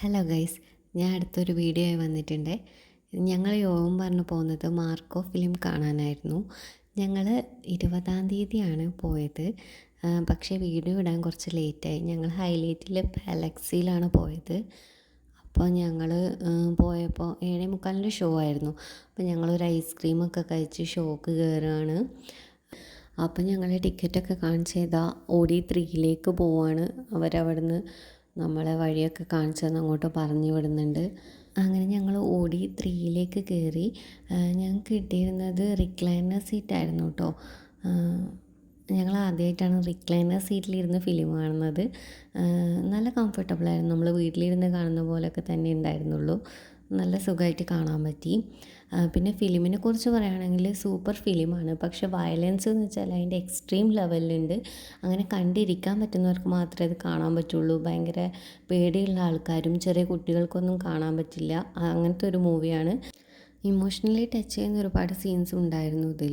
Hello guys, ഞാൻ അടുത്തൊരു video ആയി വന്നിട്ടുണ്ട്. ഞങ്ങൾ യോഗം പറഞ്ഞു പോകുന്നത് മാർക്കോ ഫിലിം കാണാനായിരുന്നു. ഞങ്ങൾ 20-ാം തീയതിയാണ് പോയത്. പക്ഷേ വീഡിയോ ഇടാൻ കുറച്ച് ലേറ്റായി. ഞങ്ങൾ ഹൈലൈറ്റിൽ പാലക്സിയിലാണ് പോയത്. അപ്പോൾ ഞങ്ങൾ പോയപ്പോൾ 7:45 ഷോ ആയിരുന്നു. അപ്പോൾ ഞങ്ങളൊരു ഐസ്ക്രീമൊക്കെ കഴിച്ച് ഷോക്ക് കയറുകയാണ്. അപ്പം ഞങ്ങൾ ടിക്കറ്റൊക്കെ കാണിച്ച് ചെയ്താൽ OD3 പോവാണ്. അവരവിടുന്ന് നമ്മളെ വഴിയൊക്കെ കാണിച്ചു തന്ന് അങ്ങോട്ട് പറഞ്ഞു വിടുന്നുണ്ട്. അങ്ങനെ ഞങ്ങൾ OD3 കയറി. ഞങ്ങൾക്ക് കിട്ടിയിരുന്നത് റിക്ലൈനർ സീറ്റായിരുന്നു കേട്ടോ. ഞങ്ങൾ ആദ്യമായിട്ടാണ് റിക്ലൈനർ സീറ്റിലിരുന്ന് ഫിലിം കാണുന്നത്. നല്ല കംഫർട്ടബിളായിരുന്നു. നമ്മൾ വീട്ടിലിരുന്ന് കാണുന്ന പോലെയൊക്കെ തന്നെ ഉണ്ടായിരുന്നുള്ളൂ. നല്ല സുഖമായിട്ട് കാണാൻ പറ്റി. പിന്നെ ഫിലിമിനെ കുറിച്ച് പറയുകയാണെങ്കിൽ സൂപ്പർ ഫിലിമാണ്. പക്ഷേ വയലൻസ് എന്ന് വെച്ചാൽ അതിൻ്റെ എക്സ്ട്രീം ലെവലിലുണ്ട്. അങ്ങനെ കണ്ടിരിക്കാൻ പറ്റുന്നവർക്ക് മാത്രമേ അത് കാണാൻ പറ്റുള്ളൂ. ഭയങ്കര പേടിയുള്ള ആൾക്കാരും ചെറിയ കുട്ടികൾക്കൊന്നും കാണാൻ പറ്റില്ല. അങ്ങനത്തെ ഒരു മൂവിയാണ്. ഇമോഷണലി ടച്ച് ചെയ്യുന്ന ഒരുപാട് സീൻസ് ഉണ്ടായിരുന്നു ഇതിൽ.